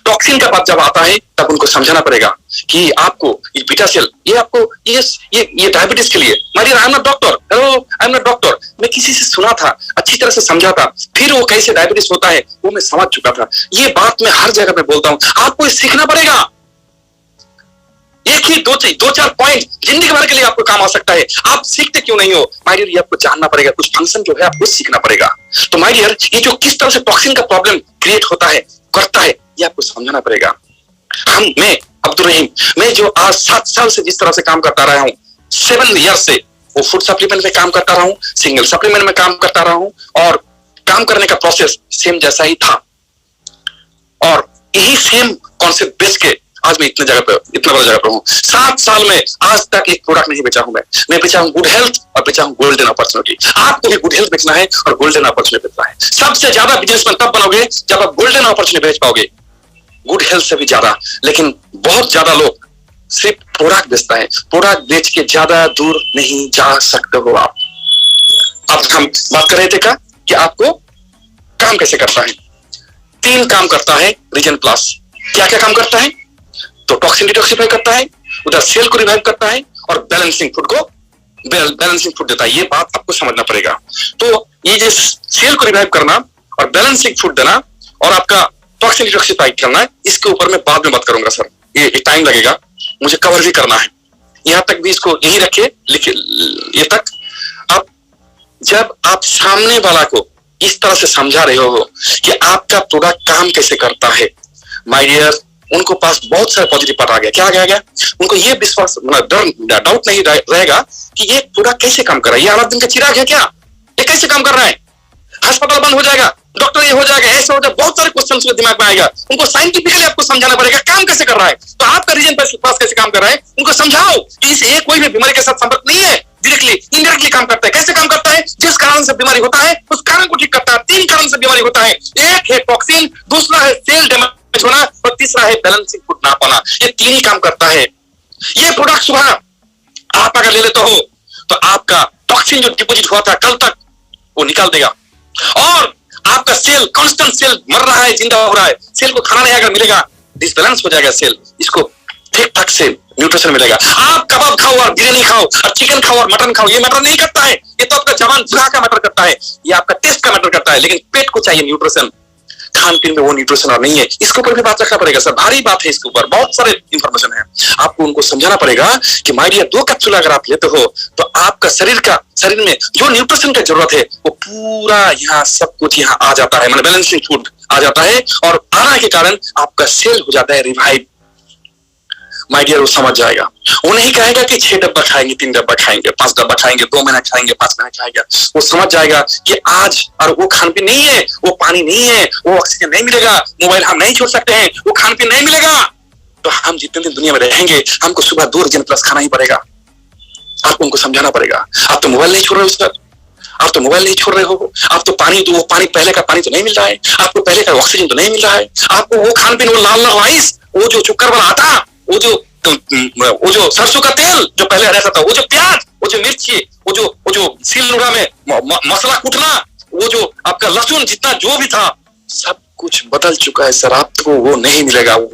टॉक्सिन का बात जब आता है तब उनको समझाना पड़ेगा कि आपको ये बीटा सेल, ये आपको ये डायबिटीज के लिए। My dear, I am not doctor, hello, I am not doctor, मैं किसी से सुना था, अच्छी तरह से समझा था, फिर वो कैसे डायबिटीज होता है वो मैं समझ चुका था। ये बात मैं हर जगह पे बोलता हूं, आपको सीखना पड़ेगा। एक ही 2-4 पॉइंट जिंदगी भर के लिए आपको काम आ सकता है। आप सीखते क्यों नहीं हो? माय डियर, ये आपको जानना पड़ेगा, कुछ फंक्शन जो है आपको सीखना पड़ेगा। तो माय डियर, ये जो किस तरह से टॉक्सिन का प्रॉब्लम क्रिएट होता है, करता है, ये आपको समझना पड़ेगा। मैं अब्दुल रहीम, मैं जो आज 7 साल से जिस तरह से काम करता रहा हूं, 7 ईयर से वो फूड सप्लीमेंट में काम करता रहा हूं, सिंगल सप्लीमेंट में काम करता रहा हूं, और काम करने का प्रोसेस सेम जैसा ही था, और यही सेम कॉन्सेप्ट बेच के आज मैं इतने जगह पे, इतना बड़ा जगह पे हूँ। 7 साल में आज तक एक प्रोडक्ट नहीं बेचा हूं। मैं बेचा हूं गुड हेल्थ और बेचा हूं गोल्डन अपॉर्चुनिटी। आपको भी गुड हेल्थ बेचना है और गोल्डन अपॉर्चुनिटी बेचना है। सबसे ज्यादा बिजनेसमैन तब बनोगे जब आप गोल्डन अपॉर्चुनिटी बेच पाओगे, गुड हेल्थ से भी ज्यादा। लेकिन बहुत ज्यादा लोग सिर्फ प्रोडक्ट बेचता है, प्रोडक्ट बेच के ज्यादा दूर नहीं जा सकते हो आप। अब हम बात कर रहे थे कि आपको काम कैसे करता है। 3 काम करता है रीजन प्लस। क्या क्या काम करता है? तो टॉक्सिन डिटॉक्सिफाई करता है, उधर सेल को रिवाइव करता है, और बैलेंसिंग फूड देता है। ये बात आपको समझना पड़ेगा। तो ये जो सेल को रिवाइव करना और बैलेंसिंग फूड देना और आपका टॉक्सिन डिटॉक्सिफाई करना, इसके ऊपर मैं बाद में बात करूंगा सर, ये टाइम लगेगा, मुझे कवर भी करना है। यहां तक भी इसको यही रखिए, लिखिए ये तक। अब जब आप सामने वाला को इस तरह से समझा रहे हो कि आपका प्रोडक्ट काम कैसे करता है, माय डियर, उनको पास बहुत सारे पॉजिटिव पार्ट आ गया। क्या आ गया? उनको ये विश्वास, डाउट नहीं रहेगा कि ये प्रोडक्ट कैसे काम कर रहा है। ये अलादीन का चिराग है क्या? ये कैसे काम कर रहा है? अस्पताल बंद हो जाएगा, डॉक्टर ये हो जाएगा, ऐसा हो जाएगा, बहुत सारे क्वेश्चन उसके दिमाग में आएगा। उनको साइंटिफिकली आपको समझाना पड़ेगा काम कैसे कर रहा है। तो आपका रीजन पास कैसे काम कर रहा है, उनको समझाओ कि इसे कोई भी बीमारी के साथ संपर्क नहीं है, डायरेक्टली इनडायरेक्टली काम करता है। कैसे काम करता है? जिस कारण से बीमारी होता है उस कारण को ठीक करता है। 3 कारण से बीमारी होता है, एक है टॉक्सिन, दूसरा है सेल डैमेज होना, और तीसरा है बैलेंसिंग फूड ना पाना। ये 3 ही काम करता है। ये प्रोडक्ट सुबह आप अगर ले लेते हो तो आपका टॉक्सिन जो डिपोजिट हुआ था कल तक, वो निकाल देगा, और आपका सेल, कांस्टेंट सेल मर रहा है, जिंदा हो रहा है, सेल को खाना नहीं अगर मिलेगा, डिसबैलेंस हो जाएगा सेल, इसको ठीक ठाक से न्यूट्रिशन मिलेगा। आप कबाब खाओ और बिरयानी खाओ और चिकन खाओ और मटन खाओ, ये मैटर नहीं करता है। ये तो आपका जवान बुढ़ा का मैटर करता है, ये आपका टेस्ट का मैटर करता है। लेकिन पेट को चाहिए न्यूट्रिशन, खान पीन में वो न्यूट्रिशन और नहीं है। इसके ऊपर भी बात रखना पड़ेगा सर, भारी बात है, इसके ऊपर बहुत सारे इंफॉर्मेशन है। आपको उनको समझाना पड़ेगा कि माय डियर, 2 कैप्सूल अगर आप लेते हो तो आपका शरीर में जो न्यूट्रिशन की जरूरत है वो पूरा यहाँ सब कुछ यहाँ आ जाता है, मतलब बैलेंसिंग फूड आ जाता है, और आने के कारण आपका सेल हो जाता है रिवाइव। माय डियर, वो समझ जाएगा। वो नहीं कहेगा कि 6 डब्बा खाएंगे, 3 डब्बा खाएंगे, 5 डब्बा खाएंगे, 2 महीना खाएंगे, 5 महीना खाएंगे। वो समझ जाएगा कि आज, और वो खान पीन नहीं है, वो पानी नहीं है, वो ऑक्सीजन नहीं मिलेगा, मोबाइल हम नहीं छोड़ सकते हैं, वो खान पीन नहीं मिलेगा, तो हम जितने दिन दुनिया में रहेंगे हमको सुबह 2 रीजन प्लस खाना ही पड़ेगा। आपको उनको समझाना पड़ेगा। आप तो मोबाइल नहीं छोड़ रहे हो सर, आप तो मोबाइल नहीं छोड़ रहे हो, आप तो पानी, तो वो पानी पहले का पानी तो नहीं मिल रहा है, आपको पहले का ऑक्सीजन तो नहीं मिल रहा है, आपको वो खान पीन, वो लाल राइस, वो जो चुक्कर वाला आटा, वो जो सरसों का तेल जो पहले रहता था, वो जो प्याज, वो जो मिर्ची, वो जो सिलनुरा में मसाला कूटना, वो जो आपका लहसुन, जितना जो भी था सब कुछ बदल चुका है सर, आपको वो नहीं मिलेगा। वो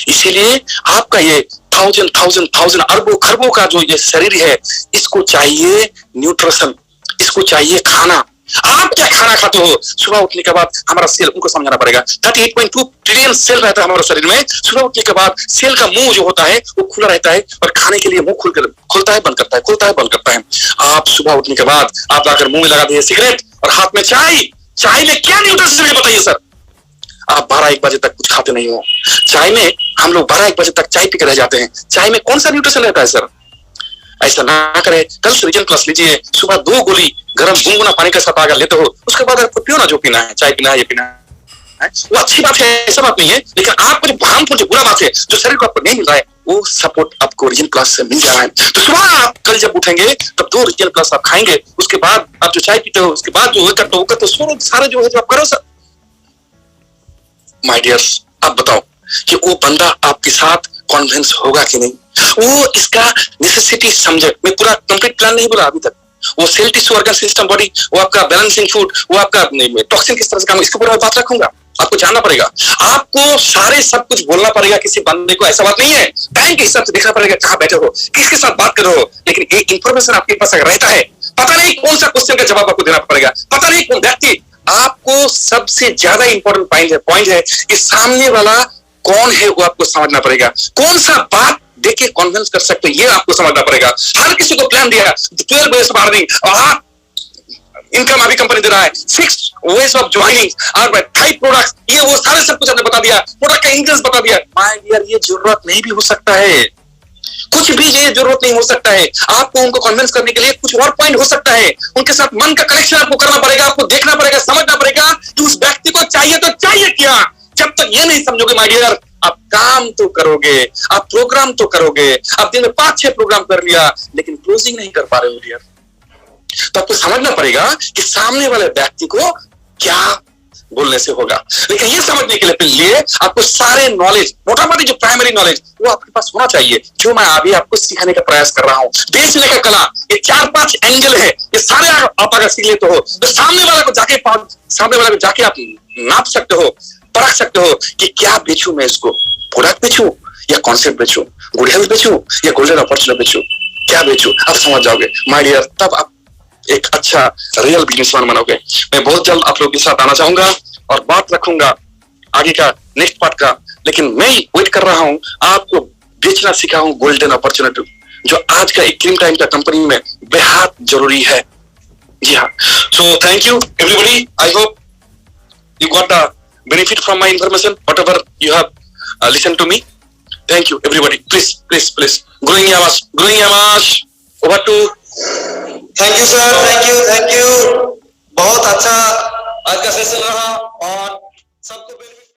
इसीलिए आपका ये थाउजेंड अरबों खरबों का जो ये शरीर है, इसको चाहिए न्यूट्रिशन, इसको चाहिए खाना, आप क्या खाना खाते हो? सुबह उठने के बाद हमारा सेल, उनको समझाना पड़ेगा 38.2 ट्रिलियन सेल रहता है हमारे शरीर में। सुबह उठने के बाद सेल का मुंह जो होता है वो खुला रहता है और खाने के लिए मुंह खुलता है, बंद करता है, खुलता है, बंद करता है। आप सुबह उठने के बाद आप आकर मुंह में लगा दिए सिगरेट और हाथ में चाय। चाय में क्या न्यूट्रिशन है बताइए सर? आप 12-1 बजे तक कुछ खाते नहीं हो। चाय में हम लोग 12-1 बजे तक चाय पी के रह जाते हैं। चाय में कौन सा न्यूट्रिशन रहता है सर? ऐसा ना करें। कल से विजन प्लस लीजिए, सुबह 2 गोली गर्म गुनगुना पानी के साथ अगर लेते हो, उसके बाद आपको पियो ना, जो पीना है, चाय पीना है, ये पीना है, वो अच्छी बात है, ऐसा बात नहीं है। लेकिन आपको जो हार्मफुल, जो बुरा बात है, जो शरीर को आपको नहीं मिल रहा है, वो सपोर्ट आपको ओरिजिन प्लस से मिल जा रहा है। तो सुबह आप कल जब उठेंगे तब 2 ओरिजिन प्लस आप खाएंगे, उसके बाद आप जो चाय पीते हो, उसके बाद जो करते हो सारे जो है जो आप करो सर। माय डियर्स, आप बताओ कि वो बंदा आपके साथ कॉन्विंस होगा कि नहीं? वो इसका नेसेसिटी समझे। मैं पूरा कंप्लीट प्लान नहीं बोला अभी तक। वो cell tissue organ system body, वो आपका बैलेंसिंग फूड, वो आपका टॉक्सिन किस तरह से काम, इसके पूरा बात रखूंगा। आपको जानना पड़ेगा, आपको सारे सब कुछ बोलना पड़ेगा किसी बंदे को। ऐसा बात नहीं है, टाइम के हिसाब से देखना पड़ेगा कहाँ बैठे हो, किसके साथ बात कर रहे हो। लेकिन एक इंफॉर्मेशन आपके पास अगर रहता है, पता नहीं कौन सा क्वेश्चन का जवाब आपको देना पड़ेगा, पता नहीं कौन व्यक्ति। आपको सबसे ज्यादा इंपॉर्टेंट पॉइंट है कि सामने वाला कौन है, वो आपको समझना पड़ेगा। कौन सा बात देके कॉन्विंस कर सकते, ये आपको समझना पड़ेगा। हर किसी को प्लान दिया 12 वेज ऑफ अर्निंग और इनकम अभी कंपनी दे रहा है, 6 वेज ऑफ ज्वाइनिंग और 5 प्रोडक्ट्स, ये वो सारे सब कुछ आपने बता दिया, प्रोडक्ट का इंग्रेडिएंट्स बता दिया। माय डियर, ये जरूरत नहीं भी हो सकता है, कुछ भी ये जरूरत नहीं हो सकता है। आपको उनको कन्विंस करने के लिए कुछ और पॉइंट हो सकता है, उनके साथ मन का कनेक्शन आपको करना पड़ेगा, आपको देखना पड़ेगा, समझना पड़ेगा कि उस व्यक्ति को चाहिए तो चाहिए क्या। जब तक ये नहीं समझोगे माय डियर, आप काम तो करोगे, आप प्रोग्राम तो करोगे, आप दिन में 5-6 प्रोग्राम कर लिया लेकिन क्लोजिंग नहीं कर पा रहे हो डियर। तो आपको समझना पड़ेगा कि सामने वाले व्यक्ति को क्या बोलने से होगा। लेकिन ये समझने के लिए आपको सारे नॉलेज, मोटा मोटी जो प्राइमरी नॉलेज, वो आपके पास होना चाहिए, जो मैं अभी आपको सिखाने का प्रयास कर रहा हूं। बेचने का कला, ये 4-5 एंगल है, ये सारे आप अगर सीख लेते हो तो सामने वाले को जाके आप नाप सकते हो, परख सकते हो कि क्या बेचूं मैं इसको, प्रोडक्ट बेचूं या कॉन्सेप्ट बेचूं, गुड हेल्थ बेचूं या गोल्डन अपॉर्चुनिटी बेचूं, क्या बेचूं, आप समझ जाओगे माय डियर। तब आप एक अच्छा रियल बिजनेसमैन बनोगे। मैं बहुत जल्द आप लोगों के साथ आना चाहूंगा और बात रखूंगा आगे का नेक्स्ट पार्ट का। लेकिन मैं वेट कर रहा हूं, आपको बेचना सिखाऊं गोल्डन अपॉर्चुनिटी, जो आज का एक क्रीम टाइम का कंपनी में बेहद जरूरी है। जी हाँ, so thank you everybody, I hope you got the benefit from my information, whatever you have listened to me. Thank you everybody, please growing yamas over to। Thank you sir, thank you. बहुत अच्छा आज का session रहा और सबको